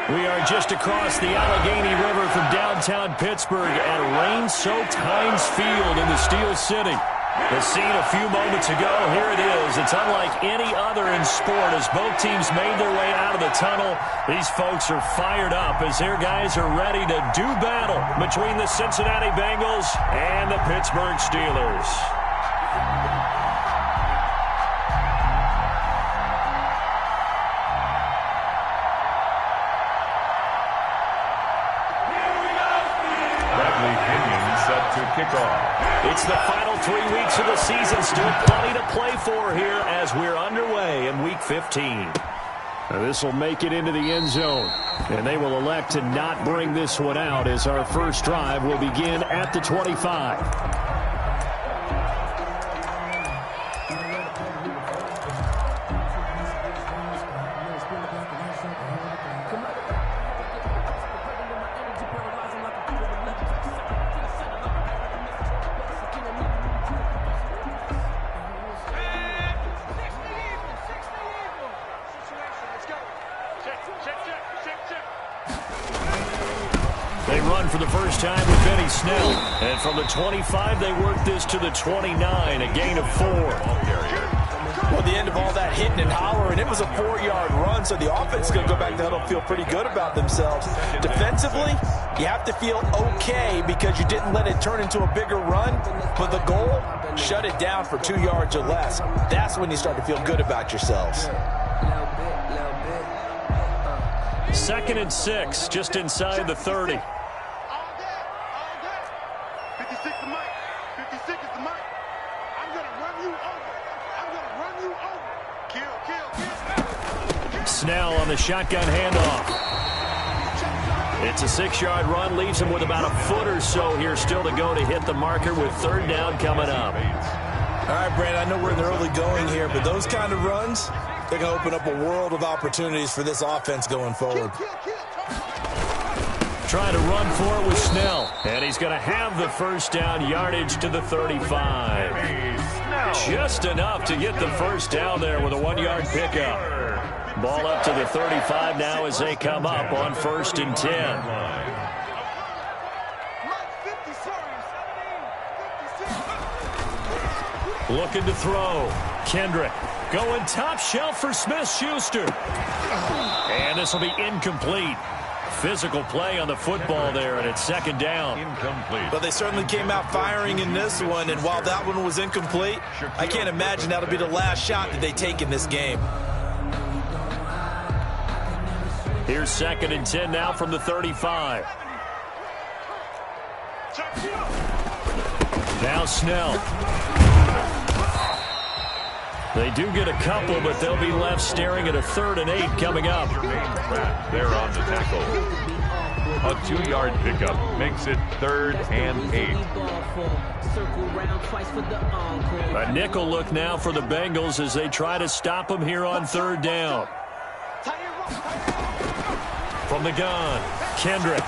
We are just across the Allegheny River from downtown Pittsburgh at rain-soaked Heinz Field in the Steel City. The scene a few moments ago, here it is. It's unlike any other in sport as both teams made their way out of the tunnel. These folks are fired up as their guys are ready to do battle between the Cincinnati Bengals and the Pittsburgh Steelers. Kickoff. It's the final 3 weeks of the season. Still plenty to play for here as we're underway in Week 15. This will make it into the end zone. And they will elect to not bring this one out as our first drive will begin at the 25. They run for the first time with Benny Snell. And from the 25, they work this to the 29, a gain of 4. Well, the end of all that hitting and hollering, it was a 4-yard run, so the offense is going to go back to huddle and feel pretty good about themselves. Defensively, you have to feel okay because you didn't let it turn into a bigger run, but the goal, shut it down for 2 yards or less. That's when you start to feel good about yourselves. 2nd and 6, just inside the 30. Snell on the shotgun handoff. It's a 6-yard run, leaves him with about a foot or so here still to go to hit the marker with 3rd down coming up. All right, Brandon, I know we're in the early going here, but those kind of runs, they're going to open up a world of opportunities for this offense going forward. Trying to run for it with Snell. And he's going to have the first down, yardage to the 35. Just enough to get the first down there with a 1-yard pickup. Ball up to the 35 now as they come up on 1st and 10. Looking to throw. Kendrick going top shelf for Smith-Schuster. And this will be incomplete. Physical play on the football there, and it's 2nd down. Incomplete. But they certainly came out firing in this one, and while that one was incomplete, I can't imagine that'll be the last shot that they take in this game. Here's 2nd and 10 now from the 35. Now Snell. They do get a couple, but they'll be left staring at a 3rd and 8 coming up. They're on the tackle. A 2-yard pickup makes it 3rd and 8. A nickel look now for the Bengals as they try to stop them here on 3rd down. From the gun, Kendrick.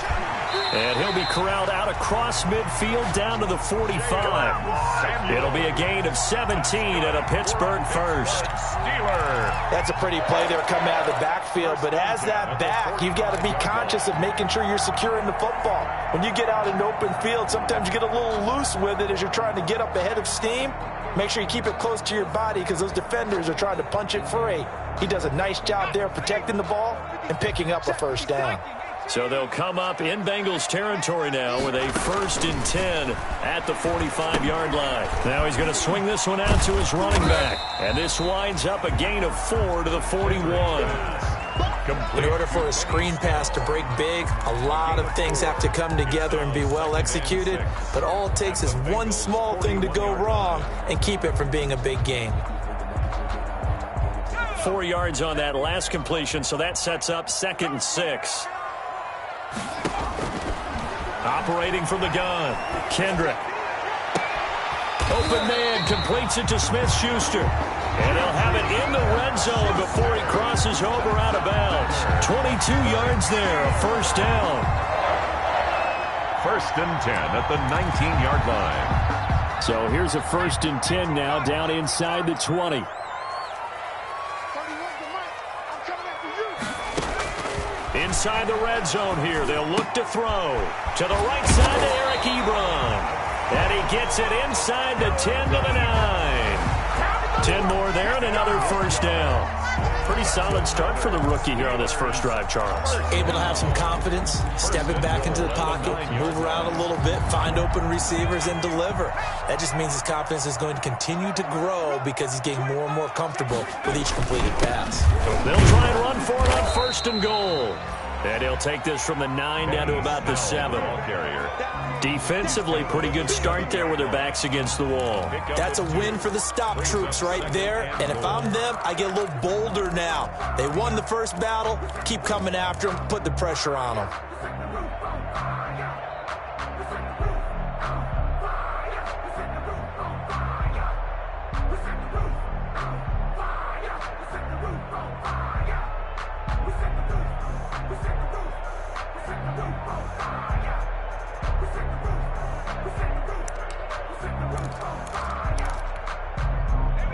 And he'll be corralled out across midfield down to the 45. It'll be a gain of 17 and a Pittsburgh first. That's a pretty play there coming out of the backfield, but as that back, you've got to be conscious of making sure you're securing the football. When you get out in open field, sometimes you get a little loose with it as you're trying to get up ahead of steam. Make sure you keep it close to your body because those defenders are trying to punch it free. He does a nice job there protecting the ball and picking up a first down. So they'll come up in Bengals territory now with a 1st and 10 at the 45-yard line. Now he's going to swing this one out to his running back. And this winds up a gain of 4 to the 41. In order for a screen pass to break big, a lot of things have to come together and be well executed. But all it takes is one small thing to go wrong and keep it from being a big gain. 4 yards on that last completion, so that sets up 2nd and 6. Operating from the gun, Kendrick. Open man, completes it to Smith-Schuster. And they'll have it in the red zone before he crosses over out of bounds. 22 yards there, a first down. 1st and 10 at the 19-yard line. So here's a 1st and 10 now down inside the 20. Inside the red zone here, they'll look to throw. To the right side to Eric Ebron. And he gets it inside the 10 to the 9. 10 more there and another first down. Pretty solid start for the rookie here on this first drive, Charles. Able to have some confidence, stepping back into the pocket, move around a little bit, find open receivers, and deliver. That just means his confidence is going to continue to grow because he's getting more and more comfortable with each completed pass. They'll try and run for it on first and goal. And he'll take this from the 9 down to about the 7. Defensively, pretty good start there with their backs against the wall. That's a win for the stop troops right there. And if I'm them, I get a little bolder now. They won the first battle. Keep coming after them. Put the pressure on them.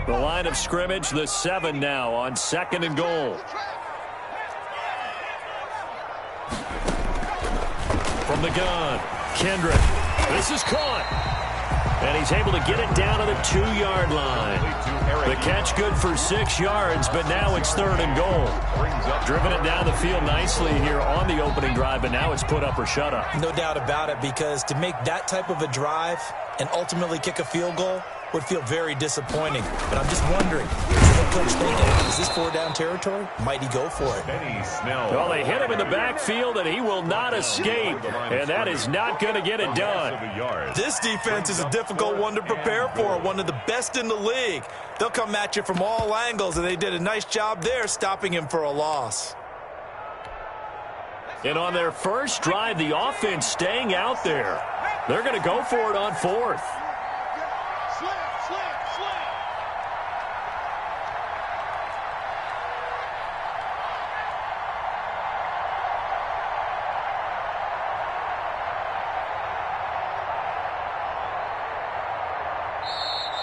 The line of scrimmage, the 7 now on second and goal. From the gun, Kendrick. This is caught. And he's able to get it down to the 2-yard line. The catch good for 6 yards, but now it's third and goal. Driven it down the field nicely here on the opening drive, but now it's put up or shut up. No doubt about it, because to make that type of a drive and ultimately kick a field goal would feel very disappointing. But I'm just wondering, is the head coach thinking, is this 4-down territory? Might he go for it? Well, they hit him in the backfield, and he will not escape. And that is not going to get it done. This defense is a difficult one to prepare for, one of the best in the league. They'll come at you from all angles, and they did a nice job there stopping him for a loss. And on their first drive, the offense staying out there. They're going to go for it on 4th.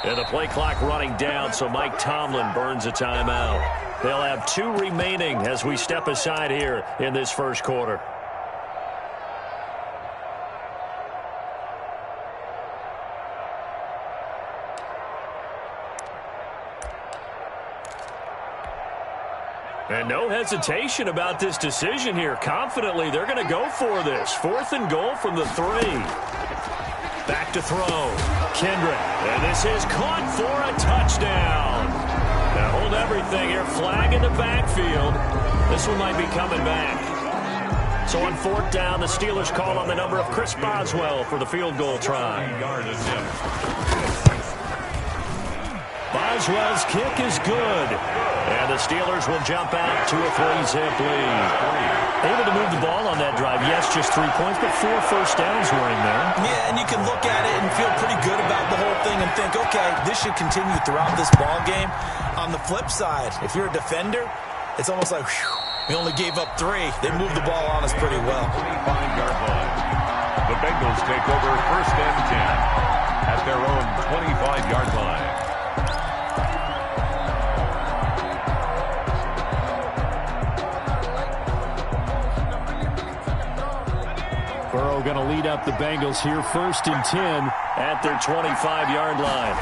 And the play clock running down, so Mike Tomlin burns a timeout. They'll have 2 remaining as we step aside here in this first quarter. And no hesitation about this decision here. Confidently, they're going to go for this. 4th and goal from the 3. Back to throw. Kendrick. And this is caught for a touchdown. Now hold everything here. Flag in the backfield. This one might be coming back. So on 4th down, the Steelers call on the number of Chris Boswell for the field goal try. Boswell's kick is good. And the Steelers will jump out to a 3-zip lead. Able to move the ball on that drive. Yes, just 3 points, but 4 first downs were in there. Yeah, and you can look at it and feel pretty good about the whole thing and think, okay, this should continue throughout this ball game. On the flip side, if you're a defender, it's almost like, whew, we only gave up 3. They moved the ball on us pretty well. 25-yard line. The Bengals take over first and 10 at their own 25-yard line. Burrow going to lead up the Bengals here first and 10 at their 25-yard line.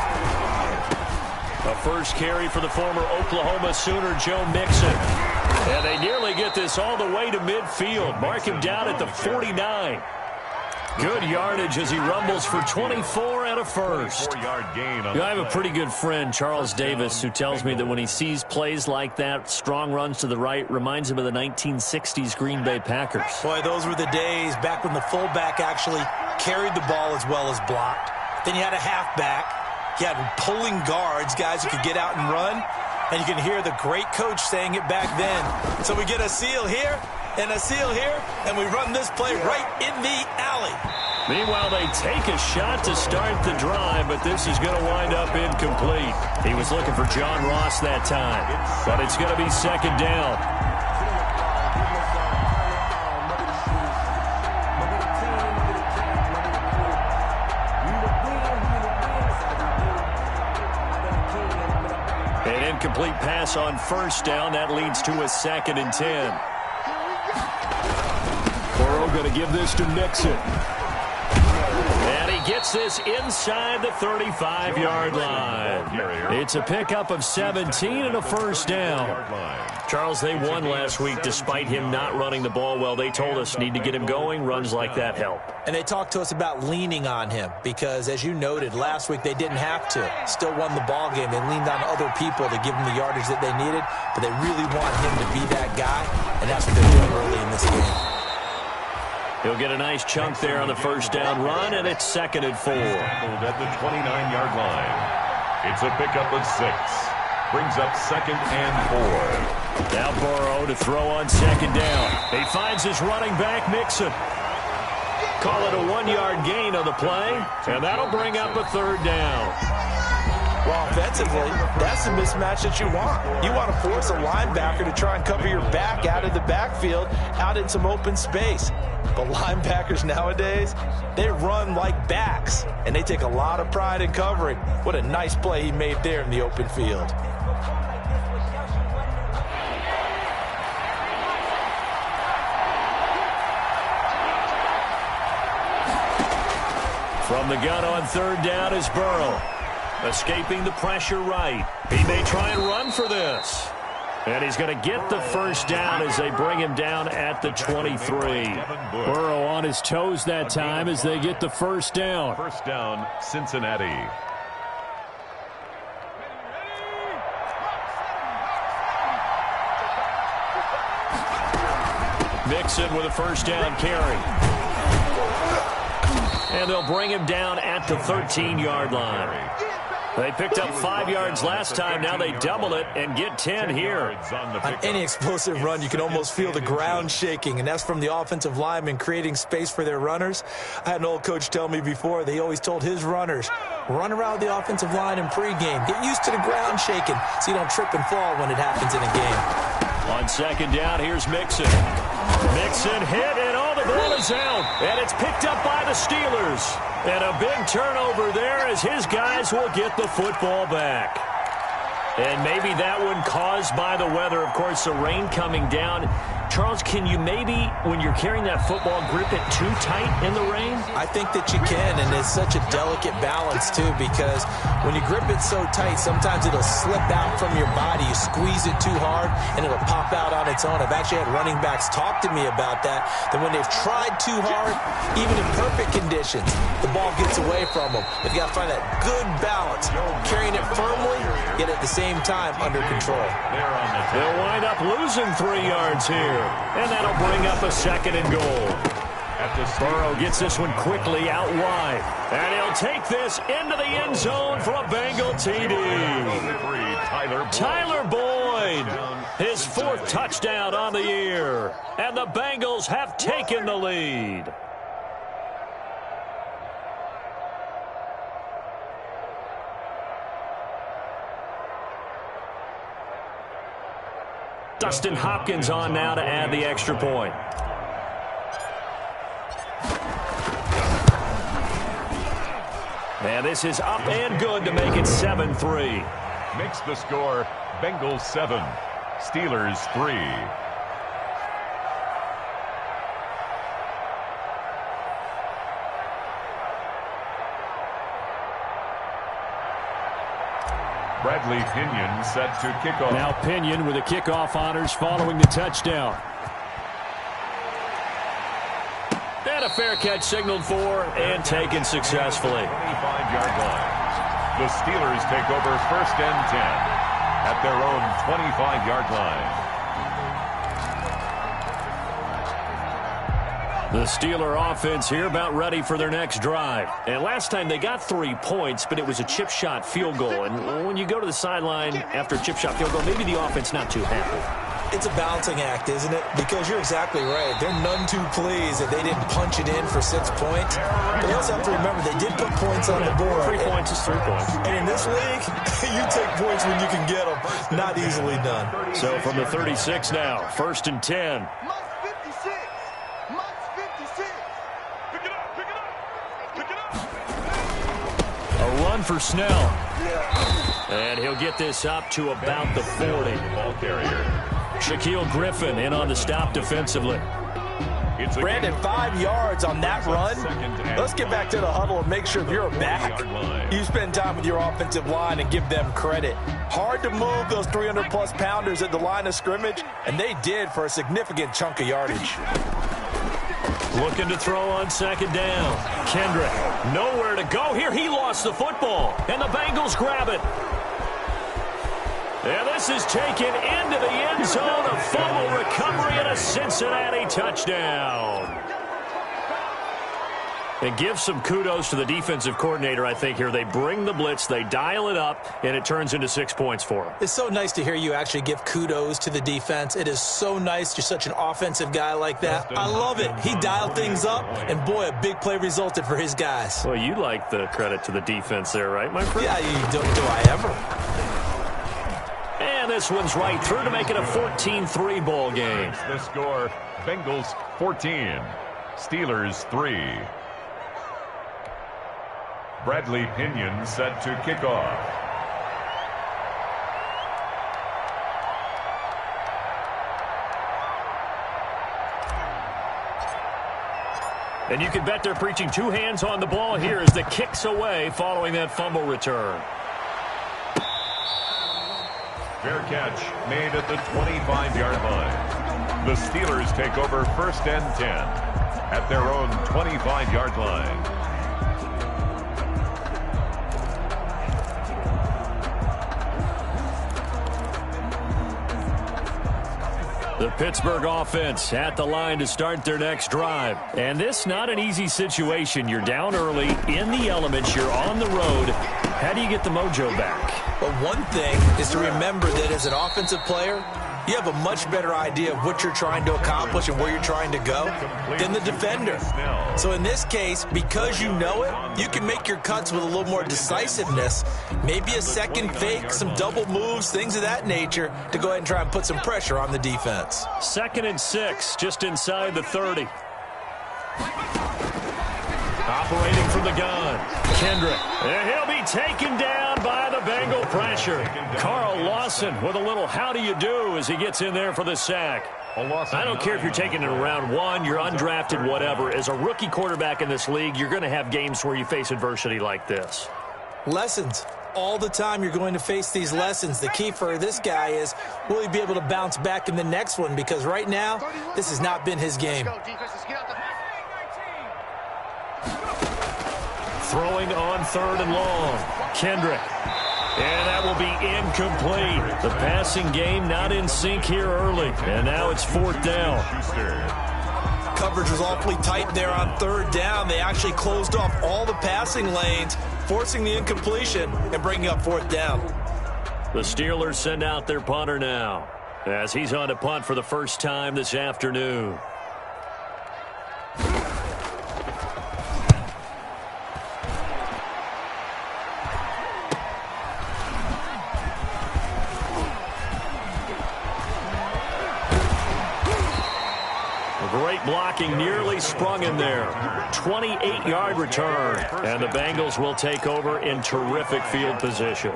A first carry for the former Oklahoma Sooner, Joe Mixon. And they nearly get this all the way to midfield. Mark him down at the 49. Good yardage as he rumbles for 24 and a first. I have a pretty good friend, Charles Davis, who tells me that when he sees plays like that, strong runs to the right, reminds him of the 1960s Green Bay Packers. Boy, those were the days back when the fullback actually carried the ball as well as blocked. Then you had a halfback. You had pulling guards, guys who could get out and run. And you can hear the great coach saying it back then. So we get a seal here and a seal here, and we run this play right in the alley. Meanwhile, they take a shot to start the drive, but this is going to wind up incomplete. He was looking for John Ross that time, but it's going to be second down. An incomplete pass on first down. That leads to a 2nd and 10. going to give this to Mixon. And he gets this inside the 35-yard line. It's a pickup of 17 and a first down. Charles, they won last week despite him not running the ball well. They told us need to get him going. Runs like that help. And they talked to us about leaning on him because, as you noted, last week they didn't have to. Still won the ball game. They leaned on other people to give them the yardage that they needed, but they really want him to be that guy, and that's what they're doing early in this game. He'll get a nice chunk there on the first down run, and it's 2nd and 4. At the 29-yard line. It's a pickup of 6. Brings up 2nd and 4. Now Burrow to throw on 2nd down. He finds his running back, Mixon. Call it a 1-yard gain on the play, and that'll bring up a 3rd down. Well, offensively, that's the mismatch that you want. You want to force a linebacker to try and cover your back out of the backfield, out in some open space. But linebackers nowadays, they run like backs, and they take a lot of pride in covering. What a nice play he made there in the open field. From the gun on 3rd down is Burrow. Escaping the pressure right. He may try and run for this. And he's going to get the first down as they bring him down at the 23. Burrow on his toes that time as they get the first down. First down, Cincinnati. Mixon with a first down carry. And they'll bring him down at the 13-yard line. They picked up 5 yards last time. Now they double it and get 10 here. On any explosive run, you can almost feel the ground shaking, and that's from the offensive linemen creating space for their runners. I had an old coach tell me before, they always told his runners, run around the offensive line in pregame. Get used to the ground shaking so you don't trip and fall when it happens in a game. On 2nd down, here's Mixon. Mixon hit, and all the ball is out. And it's picked up by the Steelers. And a big turnover there as his guys will get the football back. And maybe that one caused by the weather. Of course, the rain coming down. Charles, can you maybe, when you're carrying that football, grip it too tight in the rain? I think that you can, and it's such a delicate balance, too, because when you grip it so tight, sometimes it'll slip out from your body. You squeeze it too hard, and it'll pop out on its own. I've actually had running backs talk to me about that when they've tried too hard, even in perfect conditions, the ball gets away from them. They've got to find that good balance, carrying it firmly, yet at the same time under control. They'll wind up losing 3 yards here. And that'll bring up a 2nd and goal. Burrow gets this one quickly out wide. And he'll take this into the end zone for a Bengal TD. Tyler Boyd, his 4th touchdown on the year. And the Bengals have taken the lead. Dustin Hopkins on now to add the extra point. And this is up and good to make it 7-3. Makes the score Bengals 7, Steelers 3. Bradley Pinion set to kickoff. Now Pinion with the kickoff honors following the touchdown. And a fair catch signaled for and taken successfully. 25-yard line. The Steelers take over 1st and 10 at their own 25-yard line. The Steeler offense here about ready for their next drive. And last time they got 3 points, but it was a chip shot field goal. And when you go to the sideline after a chip shot field goal, maybe the offense not too happy. It's a balancing act, isn't it? Because you're exactly right. They're none too pleased that they didn't punch it in for 6 points. But you also have to remember they did put points on the board. 3 points is 3 points. And in this league, you take points when you can get them. Not easily done. So from the 36 now, 1st and 10. Run for Snell. And he'll get this up to about the 40. Ball carrier. Shaquille Griffin in on the stop defensively. Brandon, 5 yards on that run. Let's get back to the huddle and make sure if you're back, you spend time with your offensive line and give them credit. Hard to move those 300-plus pounders at the line of scrimmage, and they did for a significant chunk of yardage. Looking to throw on second down. Kendrick, nowhere to go here. He lost the football, and the Bengals grab it. And this is taken into the end zone. A fumble recovery and a Cincinnati touchdown. And give some kudos to the defensive coordinator, I think, here. They bring the blitz, they dial it up, and it turns into 6 points for them. It's so nice to hear you actually give kudos to the defense. It is so nice. You're such an offensive guy like that. I love it. He dialed things up, and boy, a big play resulted for his guys. Well, you like the credit to the defense there, right, my friend? Yeah, do I ever? And this one's right through to make it a 14-3 ball game. The score, Bengals 14, Steelers 3. Bradley Pinion set to kick off. And you can bet they're preaching 2 hands on the ball here as the kick's away following that fumble return. Fair catch made at the 25-yard line. The Steelers take over 1st and 10 at their own 25-yard line. The Pittsburgh offense at the line to start their next drive. And this not an easy situation. You're down early, in the elements, you're on the road. How do you get the mojo back? Well, one thing is to remember that as an offensive player, you have a much better idea of what you're trying to accomplish and where you're trying to go than the defender. So in this case, because you know it, you can make your cuts with a little more decisiveness, maybe a second fake, some double moves, things of that nature, to go ahead and try and put some pressure on the defense. 2nd and 6, just inside the 30. Operating from the gun, Kendrick. And he'll be taken down by the Bengal pressure. Carl Lawson with a little how do you do as he gets in there for the sack. I don't care if you're taking it in round 1, you're undrafted, whatever. As a rookie quarterback in this league, you're going to have games where you face adversity like this. Lessons. All the time you're going to face these lessons. The key for this guy is, will he be able to bounce back in the next one? Because right now, this has not been his game. Throwing on 3rd and long. Kendrick. And that will be incomplete. The passing game not in sync here early. And now it's 4th down. Coverage was awfully tight there on 3rd down. They actually closed off all the passing lanes, forcing the incompletion and bringing up 4th down. The Steelers send out their punter now as he's on to punt for the first time this afternoon. Great blocking, nearly sprung in there. 28-yard return, and the Bengals will take over in terrific field position.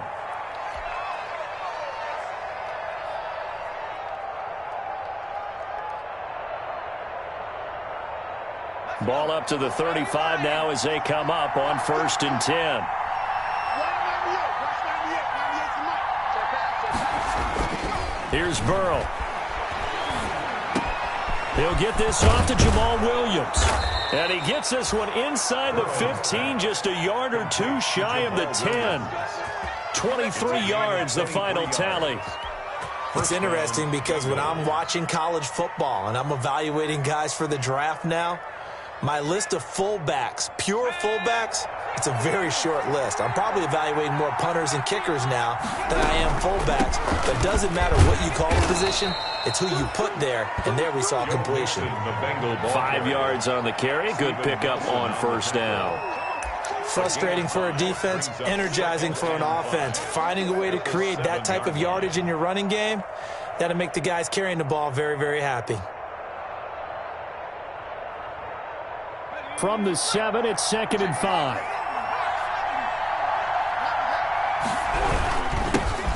Ball up to the 35 now as they come up on 1st and 10. Here's Burrow. He'll get this off to Jamal Williams. And he gets this one inside the 15, just a yard or 2 shy of the 10. 23 yards, the final tally. It's interesting because when I'm watching college football and I'm evaluating guys for the draft now, my list of fullbacks, pure fullbacks, it's a very short list. I'm probably evaluating more punters and kickers now than I am fullbacks. But it doesn't matter what you call the position, it's who you put there, and there we saw completion. 5 yards on the carry, good pickup on 1st down. Frustrating for a defense, energizing for an offense. Finding a way to create that type of yardage in your running game, that'll make the guys carrying the ball very, very happy. From the 7, it's 2nd and 5.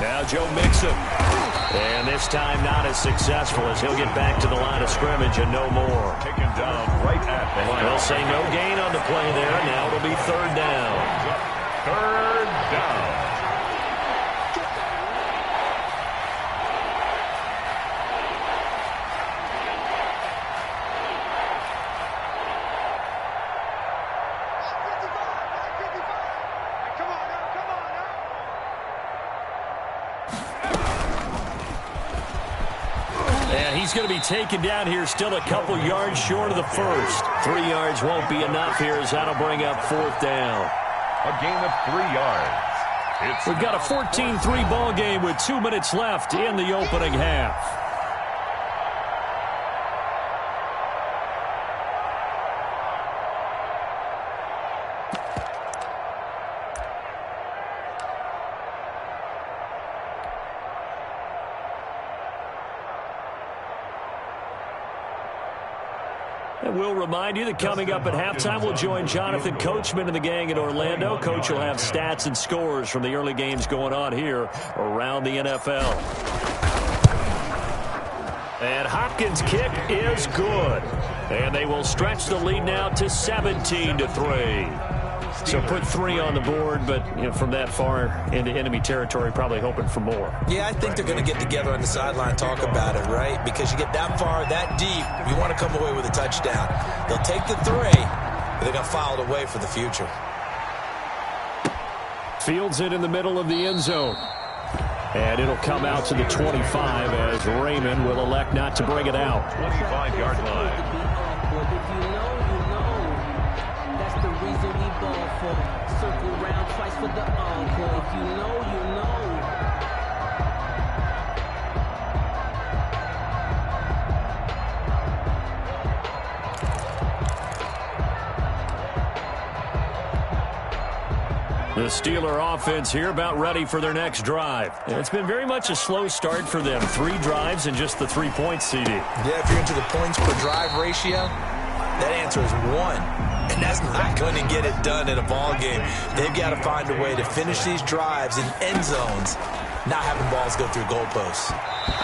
Now Joe Mixon. And this time not as successful as he'll get back to the line of scrimmage and no more. Taken down right at the line. They'll say no gain on the play there. Now it'll be third down. Third down. He's going to be taken down here, still a couple yards short of the first. 3 yards won't be enough here as that'll bring up fourth down. A gain of 3 yards. We've got a 14-3 ball game with 2 minutes left in the opening half. And we'll remind you that coming up at halftime, we'll join Jonathan Coachman and the gang in Orlando. Coach will have stats and scores from the early games going on here around the NFL. And Hopkins' kick is good. And they will stretch the lead now to 17-3. So put 3 on the board, but from that far into enemy territory, probably hoping for more. Yeah, I think they're going to get together on the sideline and talk about it, right? Because you get that far, that deep, you want to come away with a touchdown. They'll take the 3, but they're going to file it away for the future. Fields it in the middle of the end zone. And it'll come out to the 25 as Raymond will elect not to bring it out. 25-yard line. Circle round twice for the encore. If you know, you know. The Steeler offense here about ready for their next drive. And it's been very much a slow start for them. 3 drives and just the 3 points, CD. Yeah, if you're into the points per drive ratio, that answer is 1. And that's not going to get it done in a ball game. They've got to find a way to finish these drives in end zones, not having balls go through goalposts.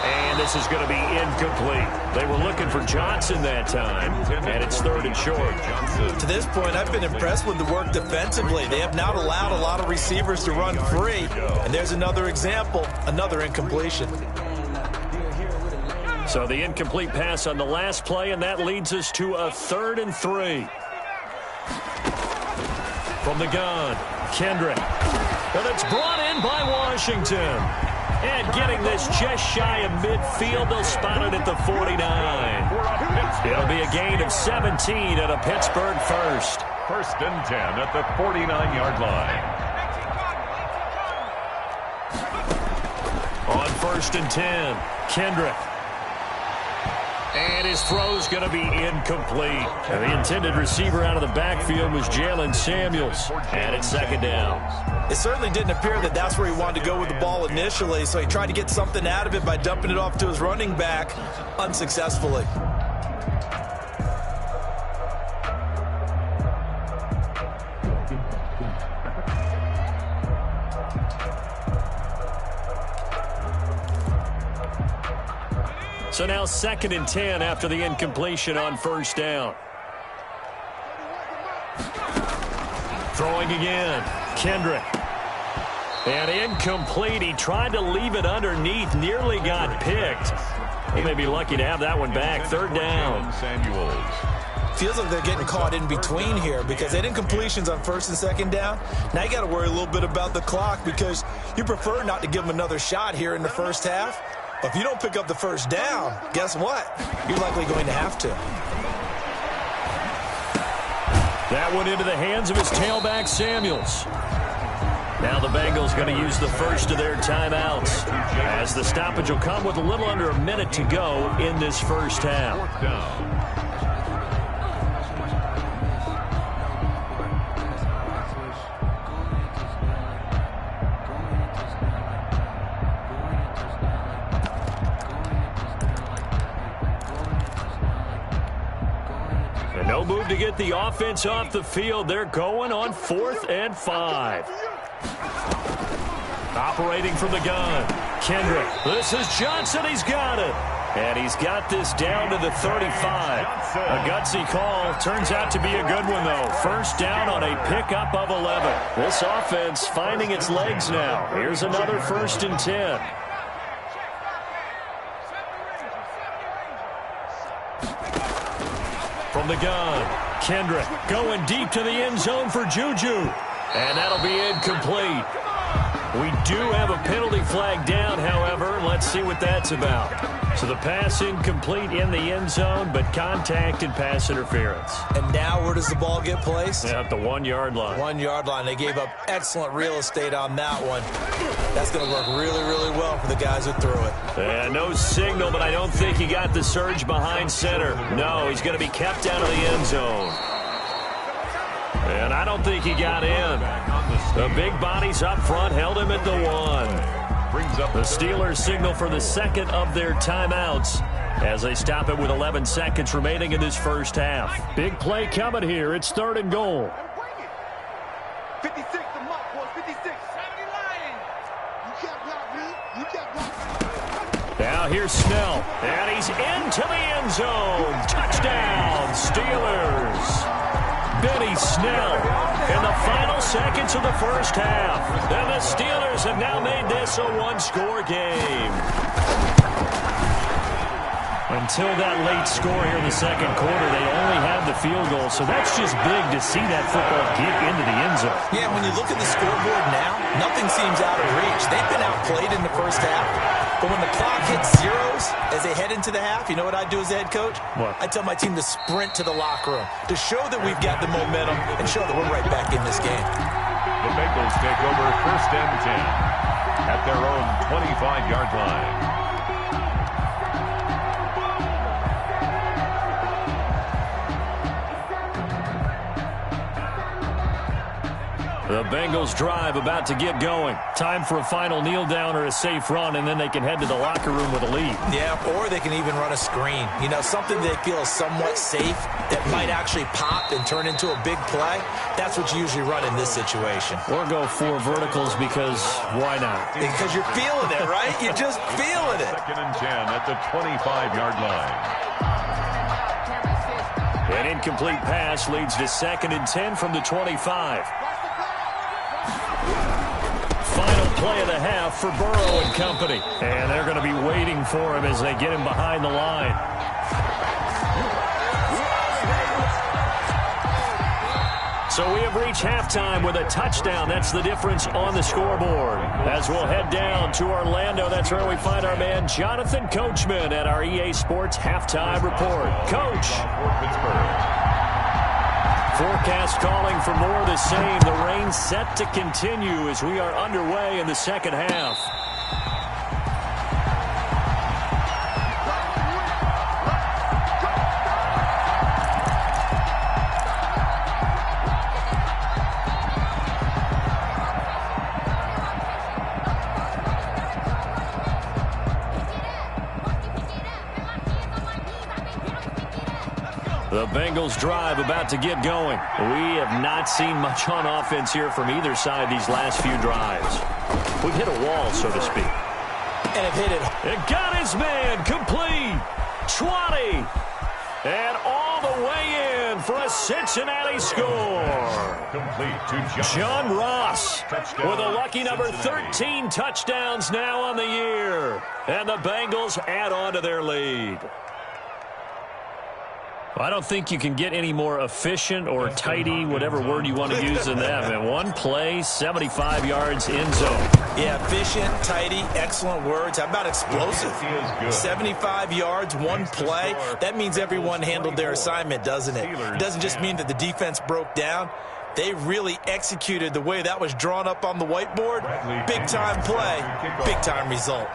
And this is going to be incomplete. They were looking for Johnson that time, and it's 3rd and short. To this point, I've been impressed with the work defensively. They have not allowed a lot of receivers to run free. And there's another example, another incompletion. So the incomplete pass on the last play, and that leads us to a 3rd and 3. From the gun, Kendrick. But it's brought in by Washington. And getting this just shy of midfield, they'll spot it at the 49. It'll be a gain of 17 at a Pittsburgh first. 1st and 10 at the 49-yard line. On 1st and 10, Kendrick. And his throw's going to be incomplete. And the intended receiver out of the backfield was Jalen Samuels. And it's 2nd down. It certainly didn't appear that that's where he wanted to go with the ball initially, so he tried to get something out of it by dumping it off to his running back unsuccessfully. So now 2nd and 10 after the incompletion on 1st down. Throwing again. Kendrick. And incomplete. He tried to leave it underneath. Nearly got picked. He may be lucky to have that one back. 3rd down. Feels like they're getting caught in between here because they had incompletions on 1st and 2nd down. Now you got to worry a little bit about the clock because you prefer not to give them another shot here in the first half. But if you don't pick up the 1st down, guess what? You're likely going to have to. That one into the hands of his tailback, Samuels. Now the Bengals going to use the first of their timeouts as the stoppage will come with a little under a minute to go in this first half. No move to get the offense off the field. They're going on 4th and 5. Operating from the gun. Kendrick. This is Johnson. He's got it. And he's got this down to the 35. A gutsy call. Turns out to be a good one, though. First down on a pickup of 11. This offense finding its legs now. Here's another 1st and 10. From the gun, Kendrick going deep to the end zone for Juju. And that'll be incomplete. We do have a penalty flag down, however. Let's see what that's about. So the pass incomplete in the end zone, but contact and pass interference. And now where does the ball get placed? At the 1-yard line. 1-yard line. They gave up excellent real estate on that one. That's going to work really, really well for the guys who threw it. And no signal, but I don't think he got the surge behind center. No, he's going to be kept out of the end zone. And I don't think he got in. The big bodies up front held him at the 1. Brings up the Steelers signal for the second of their timeouts as they stop it with 11 seconds remaining in this first half. Big play coming here. It's 3rd and goal. 56 the mark, boys. 56. 70 Lions. You can't block me. You can't block me. Now here's Snell. And he's into the end zone. Touchdown, Steelers. Benny Snell in the final seconds of the first half. And the Steelers have now made this a 1-score game. Until that late score here in the second quarter, they only had the field goal. So that's just big to see that football get into the end zone. Yeah, when you look at the scoreboard now, nothing seems out of reach. They've been outplayed in the first half. But when the clock hits zeros as they head into the half, you know what I do as the head coach? What? I tell my team to sprint to the locker room to show that we've got the momentum and show that we're right back in this game. The Bengals take over 1st and 10 at their own 25-yard line. The Bengals drive about to get going. Time for a final kneel down or a safe run, and then they can head to the locker room with a lead. Yeah, or they can even run a screen. You know, something they feel is somewhat safe that might actually pop and turn into a big play. That's what you usually run in this situation. Or go 4 verticals because why not? Because you're feeling it, right? You're just feeling it. 2nd and 10 at the 25-yard line. An incomplete pass leads to 2nd and 10 from the 25. Final play of the half for Burrow and company. And they're going to be waiting for him as they get him behind the line. So we have reached halftime with a touchdown. That's the difference on the scoreboard. As we'll head down to Orlando, that's where we find our man Jonathan Coachman at our EA Sports Halftime Report. Coach. Forecast calling for more of the same. The rain set to continue as we are underway in the second half. The Bengals drive about to get going. We have not seen much on offense here from either side these last few drives. We've hit a wall, so to speak. And it hit it. It got his man complete. 20. And all the way in for a Cincinnati score. Complete to John Ross with a lucky number 13 touchdowns now on the year. And the Bengals add on to their lead. I don't think you can get any more efficient or tidy, whatever word you want to use in that. Man, one play, 75 yards in zone. Yeah, efficient, tidy, excellent words. How about explosive? 75 yards, one play. That means everyone handled their assignment, doesn't it? It doesn't just mean that the defense broke down. They really executed the way that was drawn up on the whiteboard. Big-time play, big-time result.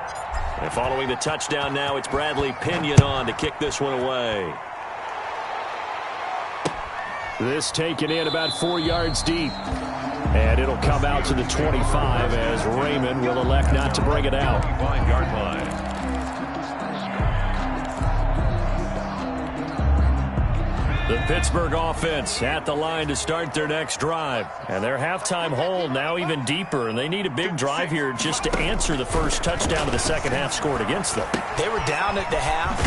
And following the touchdown now, it's Bradley Pinion on to kick this one away. This taken in about 4 yards deep. And it'll come out to the 25 as Raymond will elect not to bring it out. 25-yard line. The Pittsburgh offense at the line to start their next drive. And their halftime hole now even deeper, and they need a big drive here just to answer the first touchdown of the second half scored against them. They were down at the half.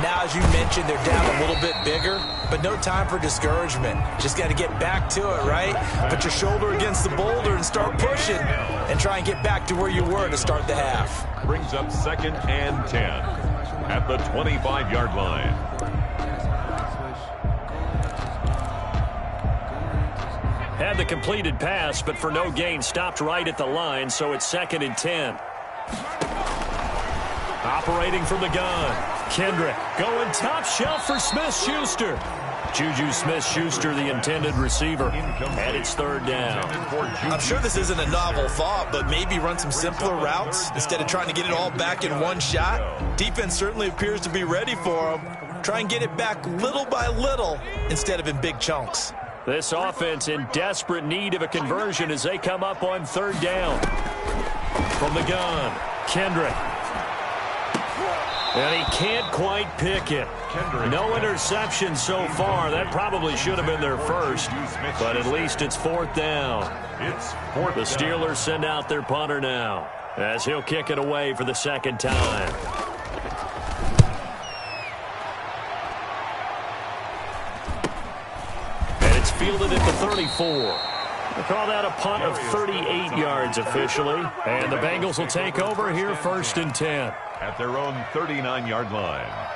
Now, as you mentioned, they're down a little bit bigger, but no time for discouragement. Just got to get back to it, right? Put your shoulder against the boulder and start pushing and try and get back to where you were to start the half. Brings up 2nd and 10 at the 25-yard line. Had the completed pass, but for no gain, stopped right at the line, so it's 2nd and 10. Operating from the gun, Kendrick going top shelf for Smith-Schuster. Juju Smith-Schuster, the intended receiver, and it's 3rd down. I'm sure this isn't a novel thought, but maybe run some simpler routes instead of trying to get it all back in one shot. Defense certainly appears to be ready for them. Try and get it back little by little instead of in big chunks. This offense in desperate need of a conversion as they come up on 3rd down. From the gun, Kendrick. And he can't quite pick it. No interception so far. That probably should have been their first, but at least it's 4th down. The Steelers send out their punter now as he'll kick it away for the 2nd time. Fielded at the 34. They call that a punt of 38 yards officially. And the Bengals will take over here 1st and 10. At their own 39-yard line.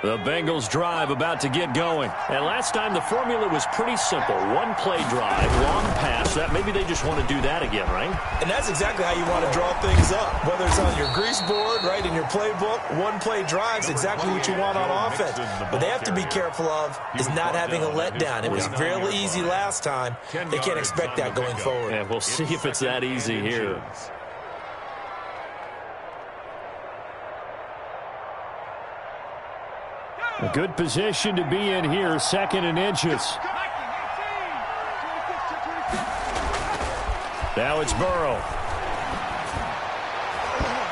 The Bengals drive about to get going. And last time the formula was pretty simple. One play drive, long pass. That maybe they just want to do that again, right? And that's exactly how you want to draw things up. Whether it's on your grease board, right, in your playbook, one play drive's exactly what you want on offense. What they have to be careful of is not having a letdown. It was fairly easy last time. They can't expect that going forward. And we'll see if it's that easy here. A good position to be in here, 2nd and inches. Now it's Burrow.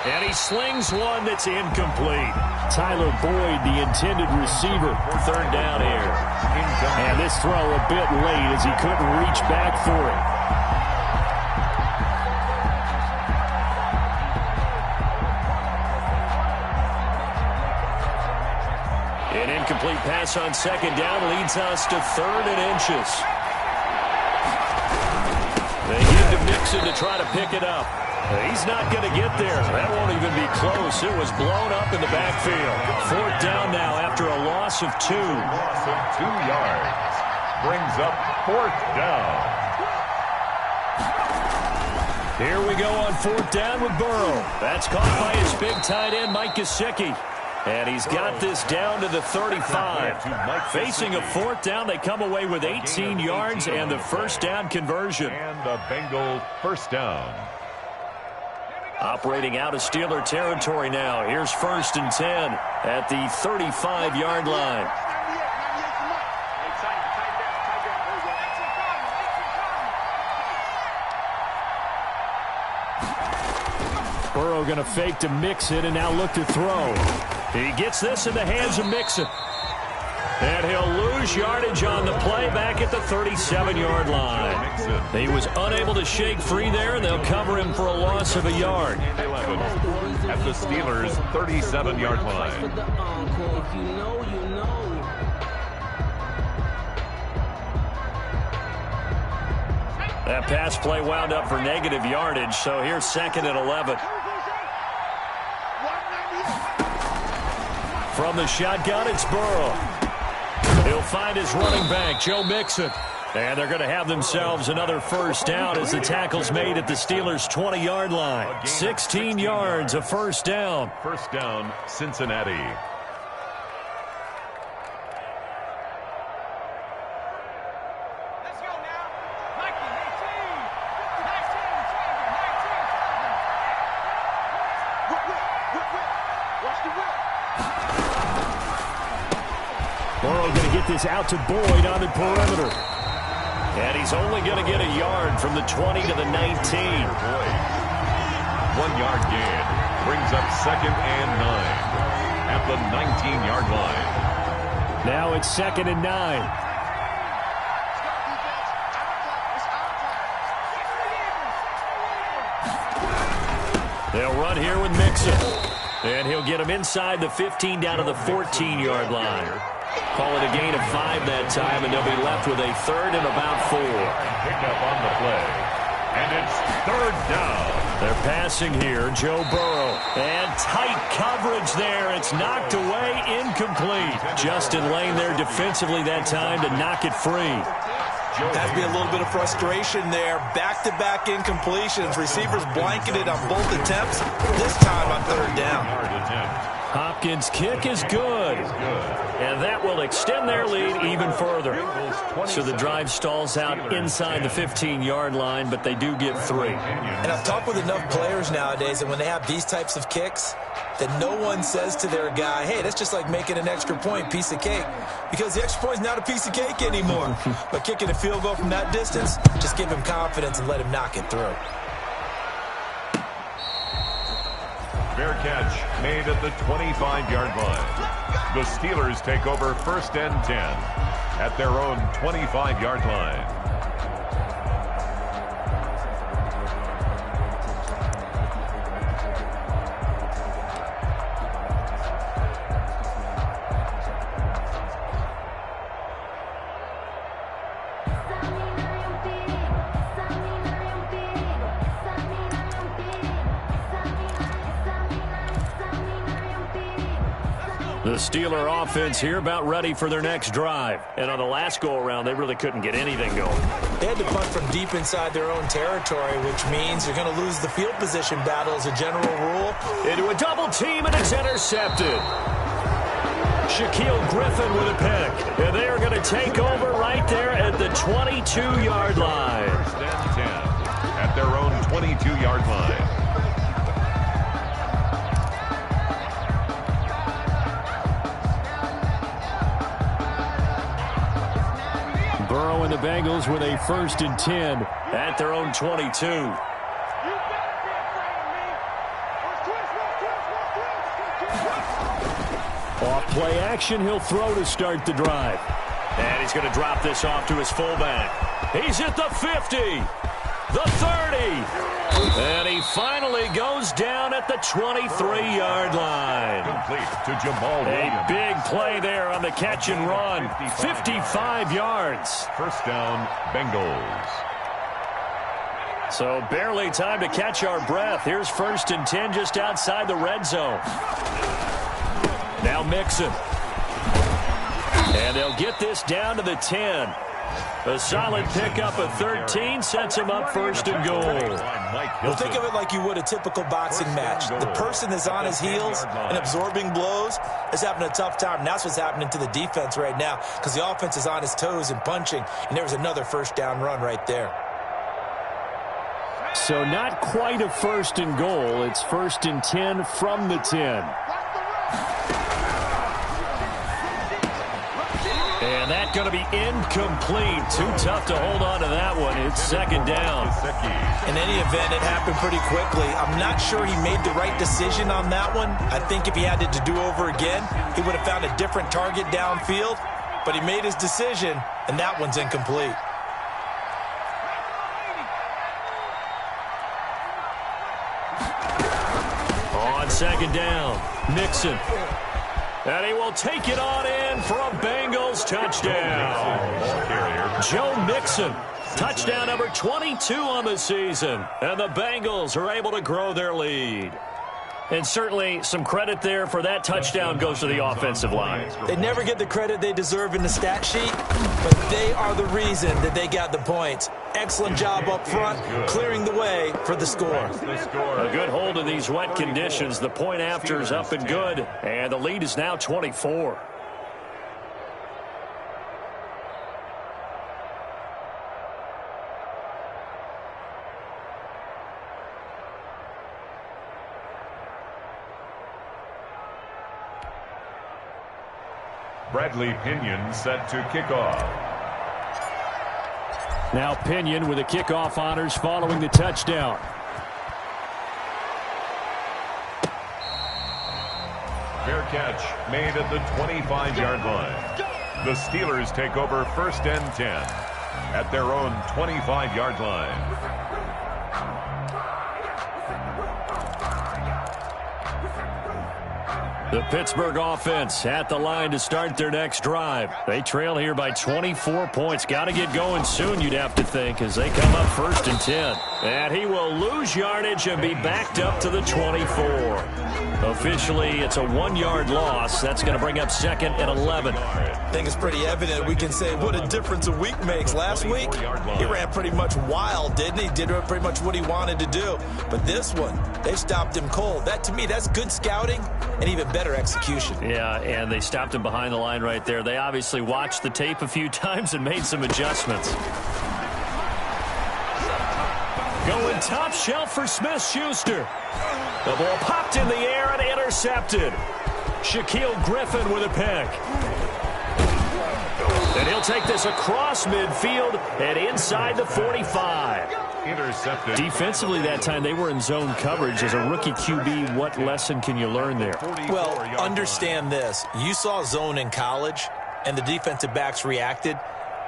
And he slings one that's incomplete. Tyler Boyd, the intended receiver, 3rd down here. And this throw a bit late as he couldn't reach back for it. An incomplete pass on 2nd down leads us to 3rd and inches. They give to Mixon to try to pick it up. He's not going to get there. That won't even be close. It was blown up in the backfield. 4th down now after a loss of 2. Loss of 2 yards. Brings up 4th down. Here we go on 4th down with Burrow. That's caught by his big tight end, Mike Gesicki. And he's got this down to the 35. Facing a 4th down, they come away with 18 yards and the 1st down conversion. And the Bengals 1st down. Operating out of Steeler territory now. Here's 1st and 10 at the 35-yard line. Burrow going to fake to Mixon and now look to throw. He gets this in the hands of Mixon. And he'll lose yardage on the play back at the 37-yard line. He was unable to shake free there, and they'll cover him for a loss of a yard. 11 at the Steelers' 37-yard line. That pass play wound up for negative yardage, so here's 2nd and 11. From the shotgun, it's Burrow. He'll find his running back, Joe Mixon. And they're going to have themselves another 1st down as the tackle's made at the Steelers' 20-yard line. 16 yards, a 1st down. 1st down, Cincinnati. Burrow going to get this out to Boyd on the perimeter. And he's only going to get a yard from the 20 to the 19. 1 yard gain. brings up 2nd and 9 at the 19-yard line. Now it's 2nd and 9. They'll run here with Mixon. And he'll get him inside the 15 down to the 14-yard line. Call it a gain of 5 that time, and they'll be left with a 3rd and about 4. Pick up on the play. And it's 3rd down. They're passing here, Joe Burrow. And tight coverage there. It's knocked away, incomplete. Justin Lane there defensively that time to knock it free. Has to be a little bit of frustration there. Back-to-back incompletions. Receivers blanketed on both attempts. This time on 3rd down. Hopkins' kick is good. And that will extend their lead even further. So the drive stalls out inside the 15-yard line, but they do get 3. And I've talked with enough players nowadays, and when they have these types of kicks, that no one says to their guy, hey, that's just like making an extra point, piece of cake. Because the extra point is not a piece of cake anymore. But kicking a field goal from that distance, just give him confidence and let him knock it through. Fair catch made at the 25-yard line. The Steelers take over 1st and 10 at their own 25-yard line. The Steeler offense here about ready for their next drive. And on the last go-around, they really couldn't get anything going. They had to punt from deep inside their own territory, which means you're going to lose the field position battle as a general rule. Into a double team, and it's intercepted. Shaquille Griffin with a pick. And they are going to take over right there at the 22-yard line. 1st and 10 at their own 22-yard line. Burrow and the Bengals with a 1st and 10 at their own 22. Off play action, he'll throw to start the drive. And he's going to drop this off to his fullback. He's at the 50, the 30. And he finally goes down at the 23-yard line. Complete to Jamal A Williams. big play there on the catch and run. 55 yards. 1st down, Bengals. So barely time to catch our breath. Here's 1st and 10 just outside the red zone. Now Mixon. And they'll get this down to the 10. A solid pickup of 13 sets him up 1st and goal. Well, think of it like you would a typical boxing match. The person that's on his heels and absorbing blows is having a tough time. And that's what's happening to the defense right now because the offense is on his toes and punching. And there was another 1st down run right there. So not quite a 1st and goal. It's 1st and 10 from the 10. And that's going to be incomplete. Too tough to hold on to that one. It's 2nd down. In any event, it happened pretty quickly. I'm not sure he made the right decision on that one. I think if he had it to do over again, he would have found a different target downfield. But he made his decision, and that one's incomplete. On 2nd down, Mixon. And he will take it on in for a Bengals touchdown. Joe Mixon, touchdown number 22 on the season. And the Bengals are able to grow their lead. And certainly some credit there for that touchdown goes to the offensive line. They never get the credit they deserve in the stat sheet, but they are the reason that they got the points. Excellent job up front, clearing the way for the score. A good hold in these wet conditions. The point after is up and good, and the lead is now 24. Bradley Pinion set to kick off. Now Pinion with the kickoff honors following the touchdown. catch made at the 25-yard line. The Steelers take over 1st and 10 at their own 25-yard line. The Pittsburgh offense at the line to start their next drive. They trail here by 24 points. Got to get going soon, you'd have to think, as they come up 1st and 10. And he will lose yardage and be backed up to the 24. Officially, it's a 1-yard loss. That's going to bring up 2nd and 11. I think it's pretty evident. We can say what a difference a week makes. Last week, he ran pretty much wild, didn't he? Did pretty much what he wanted to do. But this one, they stopped him cold. That, to me, that's good scouting and even better execution. Yeah, and they stopped him behind the line right there. They obviously watched the tape a few times and made some adjustments. Going top shelf for Smith-Schuster. The ball popped in the air and intercepted. Shaquille Griffin with a pick. And he'll take this across midfield and inside the 45. Intercepted. Defensively that time, they were in zone coverage. As a rookie QB, what lesson can you learn there? Well, understand this. You saw zone in college, and the defensive backs reacted,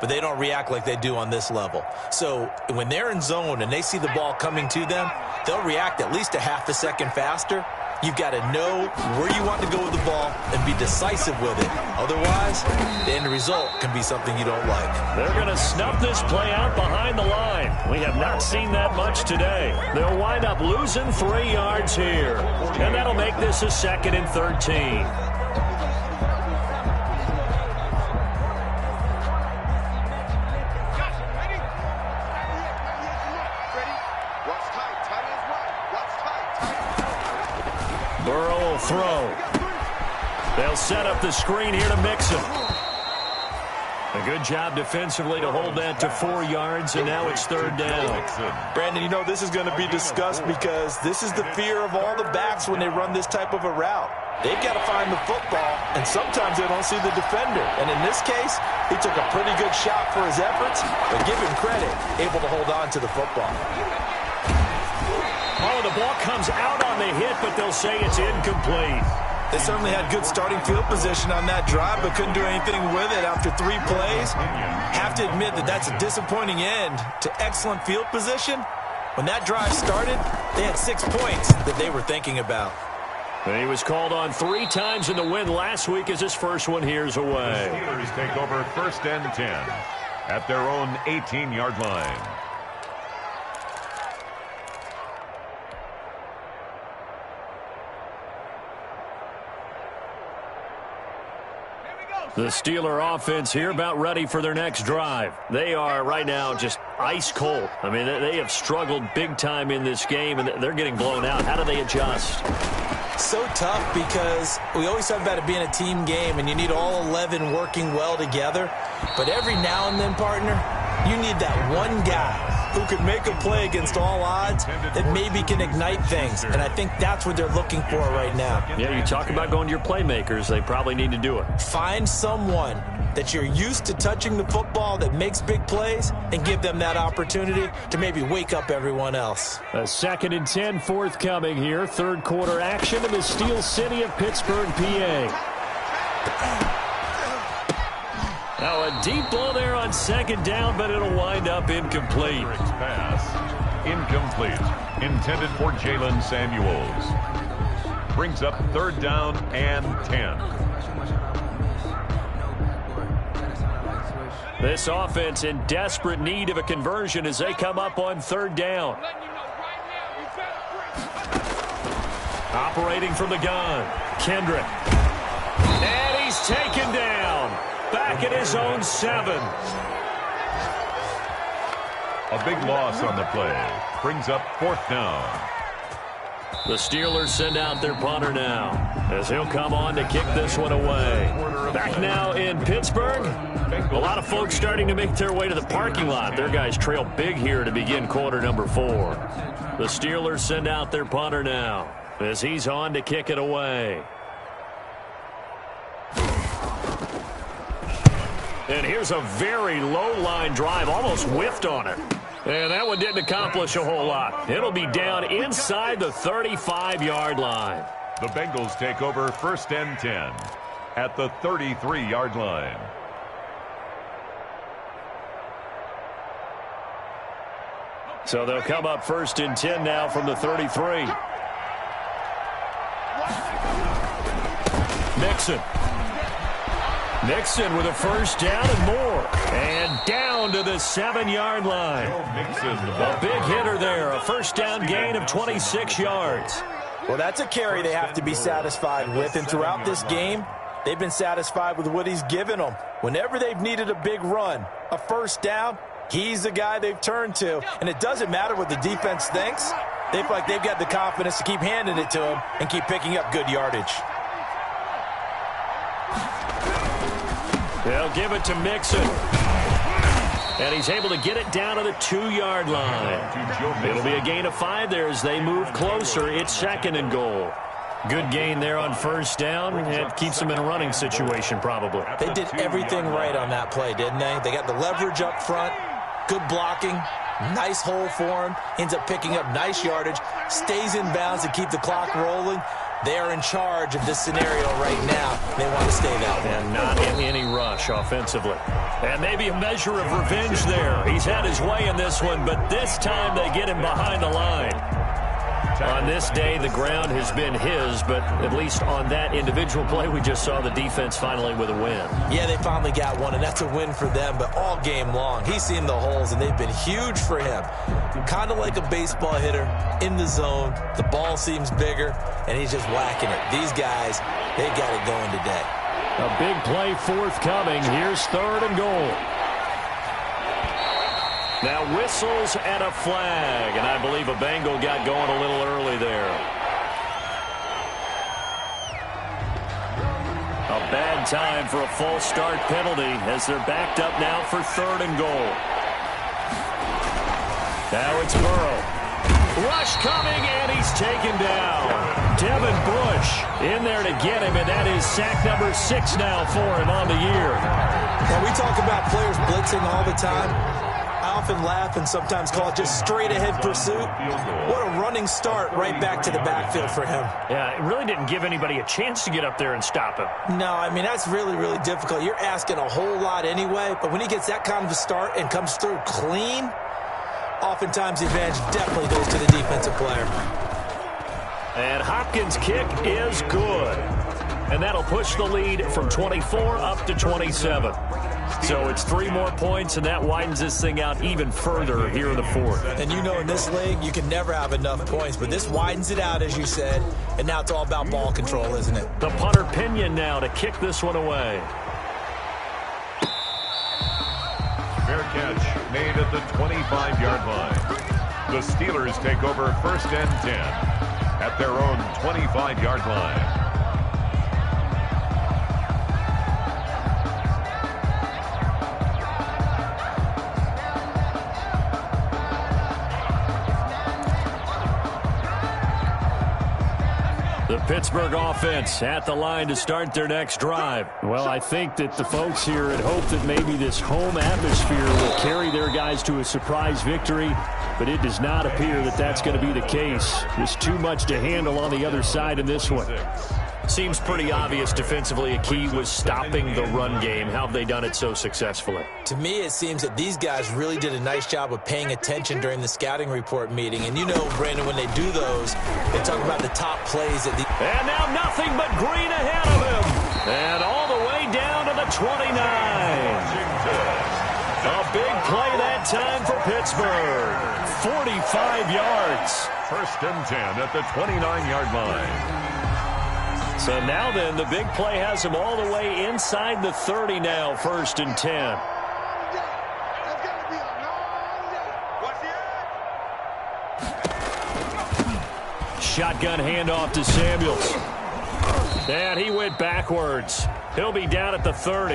but they don't react like they do on this level. So when they're in zone and they see the ball coming to them, they'll react at least a half a second faster. You've got to know where you want to go with the ball and be decisive with it. Otherwise, the end result can be something you don't like. They're going to snuff this play out behind the line. We have not seen that much today. They'll wind up losing 3 yards here. And that'll make this a 2nd and 13. Burrow will throw. They'll set up the screen here to Mixon. A good job defensively to hold that to 4 yards, and now it's 3rd down. Brandon, you know this is going to be discussed because this is the fear of all the backs when they run this type of a route. They've got to find the football, and sometimes they don't see the defender. And in this case, he took a pretty good shot for his efforts, but give him credit, able to hold on to the football. Oh, the ball comes out on the hit, but they'll say it's incomplete. They certainly had good starting field position on that drive, but couldn't do anything with it after 3 plays. Have to admit that that's a disappointing end to excellent field position. When that drive started, they had 6 points that they were thinking about. And he was called on 3 times in the win last week as his first one here's away. The Steelers take over 1st and 10 at their own 18-yard line. The Steeler offense here about ready for their next drive. They are right now just ice cold. I mean, they have struggled big time in this game, and they're getting blown out. How do they adjust? So tough because we always talk about it being a team game, and you need all 11 working well together. But every now and then, partner, you need that one guy who could make a play against all odds that maybe can ignite things. And I think that's what they're looking for right now. Yeah, you talk about going to your playmakers. They probably need to do it. Find someone that you're used to touching the football that makes big plays and give them that opportunity to maybe wake up everyone else. A 2nd and 10 forthcoming here. 3rd quarter action in the Steel City of Pittsburgh, PA. Now a deep ball there on 2nd down, but it'll wind up incomplete. Pass incomplete. Intended for Jalen Samuels. Brings up 3rd down and 10. This offense in desperate need of a conversion as they come up on 3rd down. Operating from the gun, Kendrick. And he's taken down. Back at his own 7. A big loss on the play. Brings up 4th down. The Steelers send out their punter now as he'll come on to kick this one away. Back now in Pittsburgh. A lot of folks starting to make their way to the parking lot. Their guys trail big here to begin quarter number 4. The Steelers send out their punter now as he's on to kick it away. And here's a very low-line drive, almost whiffed on it. And that one didn't accomplish a whole lot. It'll be down inside the 35-yard line. The Bengals take over 1st and 10 at the 33-yard line. So they'll come up 1st and 10 now from the 33. Mixon with a first down and more. And down to the 7-yard line. A big hitter there. A first down gain of 26 yards. Well, that's a carry they have to be satisfied with. And throughout this game, they've been satisfied with what he's given them. Whenever they've needed a big run, a first down, he's the guy they've turned to. And it doesn't matter what the defense thinks. They feel like they've got the confidence to keep handing it to him and keep picking up good yardage. They'll give it to Mixon. And he's able to get it down to the 2-yard line. It'll be a gain of 5 there as they move closer. It's 2nd and goal. Good gain there on first down. It keeps them in a running situation probably. They did everything right on that play, didn't they? They got the leverage up front, good blocking, nice hole for him, ends up picking up nice yardage, stays in bounds to keep the clock rolling. They're in charge of this scenario right now. They want to stay that way. And not in any rush offensively. And maybe a measure of revenge there. He's had his way in this one, but this time they get him behind the line. On this day, the ground has been his, but at least on that individual play, we just saw the defense finally with a win. Yeah, they finally got one, and that's a win for them, but all game long, he's seen the holes, and they've been huge for him. Kind of like a baseball hitter in the zone. The ball seems bigger, and he's just whacking it. These guys, they got it going today. A big play forthcoming. Here's 3rd and goal. Now whistles and a flag, and I believe a Bengal got going a little early there. A bad time for a false start penalty as they're backed up now for 3rd and goal. Now it's Burrow. Rush coming, and he's taken down. Devin Bush in there to get him, and that is sack number 6 now for him on the year. When we talk about players blitzing all the time, I often laugh and sometimes call it just straight-ahead pursuit. What a running start right back to the backfield for him. Yeah, it really didn't give anybody a chance to get up there and stop him. No, I mean, that's really, really difficult. You're asking a whole lot anyway, but when he gets that kind of a start and comes through clean, oftentimes the advantage definitely goes to the defensive player. And Hopkins' kick is good. And that'll push the lead from 24 up to 27. So it's 3 more points, and that widens this thing out even further here in the 4th. And you know in this league, you can never have enough points, but this widens it out, as you said, and now it's all about ball control, isn't it? The punter Pinion now to kick this one away. Fair catch made at the 25-yard line. The Steelers take over 1st and 10 at their own 25-yard line. The Pittsburgh offense at the line to start their next drive. Well, I think that the folks here had hoped that maybe this home atmosphere will carry their guys to a surprise victory, but it does not appear that that's going to be the case. There's too much to handle on the other side in this one. Seems pretty obvious defensively a key was stopping the run game. How have they done it so successfully? To me, it seems that these guys really did a nice job of paying attention during the scouting report meeting. And you know, Brandon, when they do those, they talk about the top plays. And now nothing but green ahead of him. And all the way down to the 29. A big play that time for Pittsburgh. 45 yards. 1st and 10 at the 29-yard line. So now then, the big play has him all the way inside the 30 now, 1st and 10. Shotgun handoff to Samuels. And he went backwards. He'll be down at the 30.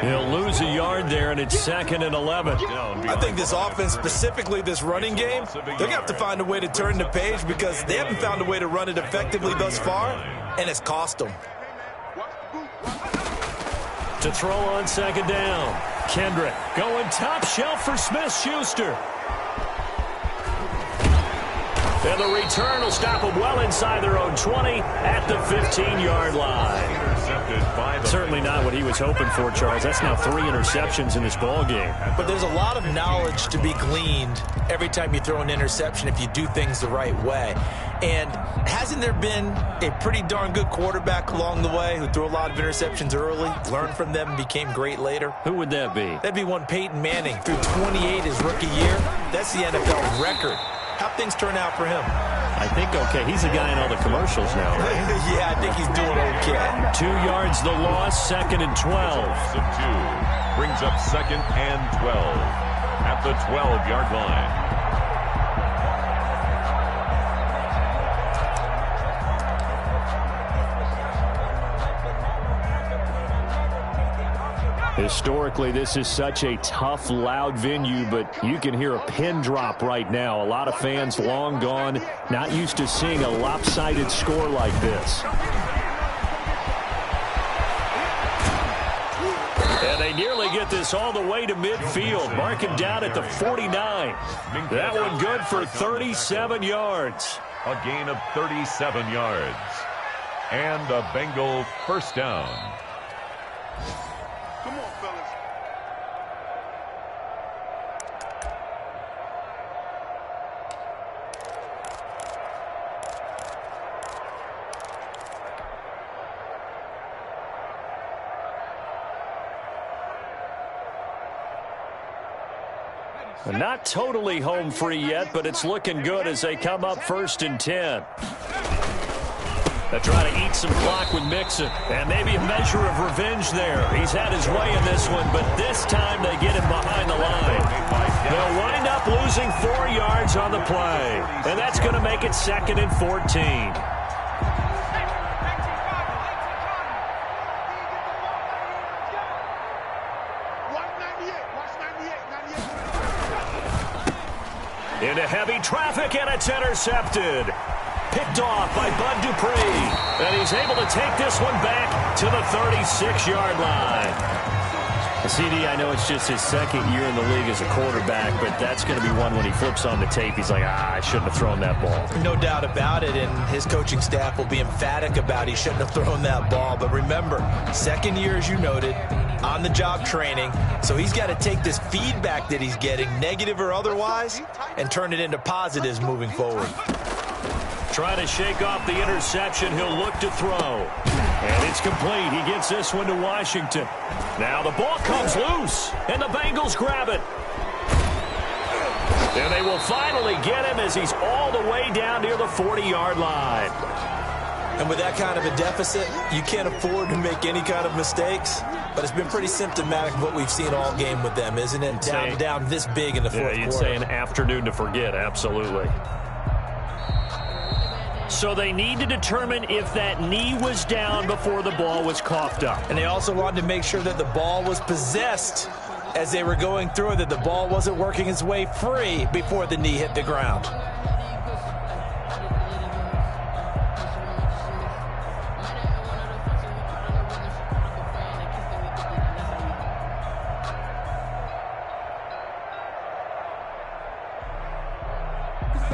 He'll lose a yard there, and it's 2nd and 11. I think this offense, specifically this running game, they're going to have to find a way to turn the page because they haven't found a way to run it effectively thus far, and it's cost them. To throw on 2nd down. Kendrick going top shelf for Smith-Schuster. And the return will stop them well inside their own 20 at the 15-yard line. Certainly not what he was hoping for, Charles. That's now 3 interceptions in this ball game. But there's a lot of knowledge to be gleaned every time you throw an interception if you do things the right way. And hasn't there been a pretty darn good quarterback along the way who threw a lot of interceptions early, learned from them, and became great later? Who would that be? That'd be one Peyton Manning, threw 28 his rookie year. That's the NFL record. How'd things turn out for him? I think okay. He's a guy in all the commercials now, right? Yeah, I think he's doing okay. 2 yards the loss, 2nd and 12. Brings up 2nd and 12 at the 12-yard line. Historically, this is such a tough, loud venue, but you can hear a pin drop right now. A lot of fans long gone, not used to seeing a lopsided score like this. And they nearly get this all the way to midfield. Mark him down at the 49. That one good for 37 yards. A gain of 37 yards. And a Bengal first down. Come on, fellas. Not totally home free yet, but it's looking good as they come up 1st and 10. They try to eat some clock with Mixon, and maybe a measure of revenge there. He's had his way in this one, but this time they get him behind the line. They'll wind up losing 4 yards on the play, and that's going to make it 2nd and 14. Into heavy traffic, and it's intercepted. Picked off by Bud Dupree. And he's able to take this one back to the 36-yard line. CD, I know it's just his 2nd year in the league as a quarterback, but that's going to be one when he flips on the tape. He's like, I shouldn't have thrown that ball. No doubt about it, and his coaching staff will be emphatic about he shouldn't have thrown that ball. But remember, 2nd year, as you noted, on-the-job training, so he's got to take this feedback that he's getting, negative or otherwise, and turn it into positives moving forward. Trying to shake off the interception. He'll look to throw. And it's complete. He gets this one to Washington. Now the ball comes loose, and the Bengals grab it. And they will finally get him as he's all the way down near the 40-yard line. And with that kind of a deficit, you can't afford to make any kind of mistakes. But it's been pretty symptomatic of what we've seen all game with them, isn't it? Down this big in the fourth quarter. You'd say an afternoon to forget, absolutely. So they need to determine if that knee was down before the ball was coughed up. And they also wanted to make sure that the ball was possessed as they were going through it, that the ball wasn't working its way free before the knee hit the ground.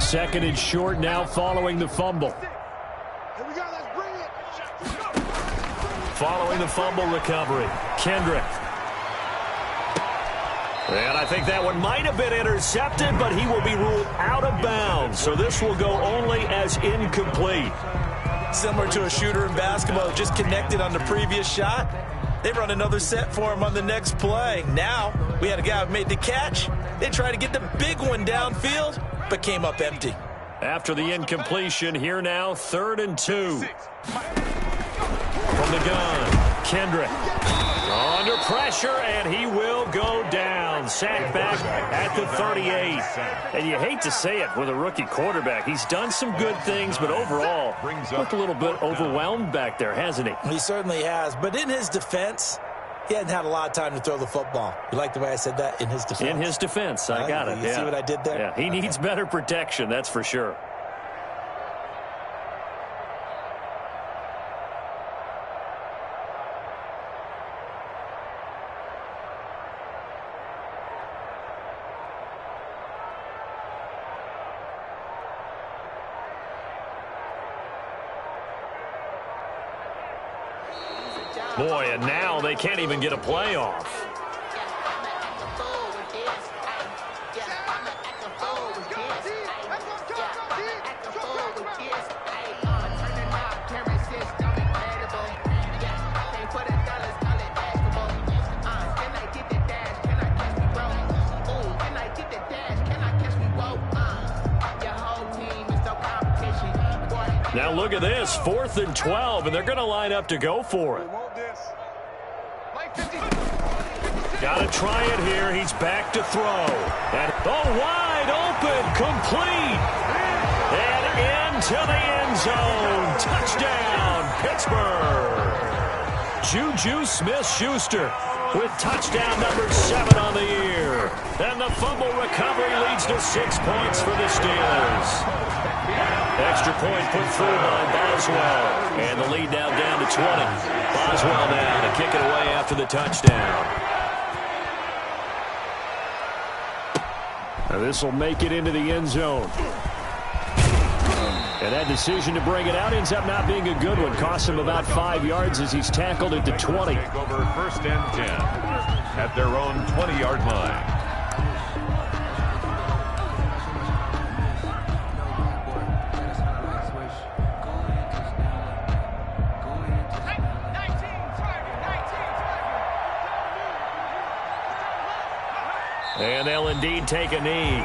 Second and short now following the fumble. Here we go, let's bring it. Following the fumble recovery, Kendrick. And I think that one might have been intercepted, but he will be ruled out of bounds. So this will go only as incomplete. Similar to a shooter in basketball, just connected on the previous shot. They run another set for him on the next play. Now, we had a guy who made the catch. They tried to get the big one downfield, but came up empty. After the incompletion, here now, 3rd and 2. From the gun, Kendrick. Under pressure, and he will go down. Sacked back at the 38. And you hate to say it with a rookie quarterback. He's done some good things, but overall, looked a little bit overwhelmed back there, hasn't he? He certainly has. But in his defense, he hadn't had a lot of time to throw the football. You like the way I said that? In his defense? In his defense. I got it. You see what I did there? Yeah, he needs better protection, that's for sure. Boy, and now they can't even get a playoff. Now look at this, 4th and 12, and they're going to line up to go for it. Got to try it here. He's back to throw. And wide open, complete. And into the end zone. Touchdown, Pittsburgh. Juju Smith-Schuster with touchdown number 7 on the year. And the fumble recovery leads to 6 points for the Steelers. Extra point put through by Boswell. And the lead now down to 20. Boswell now to kick it away after the touchdown. Now this will make it into the end zone. And that decision to bring it out ends up not being a good one. Costs him about 5 yards as he's tackled at the 20. Take over 1st and 10 at their own 20-yard line. And they'll indeed take a knee.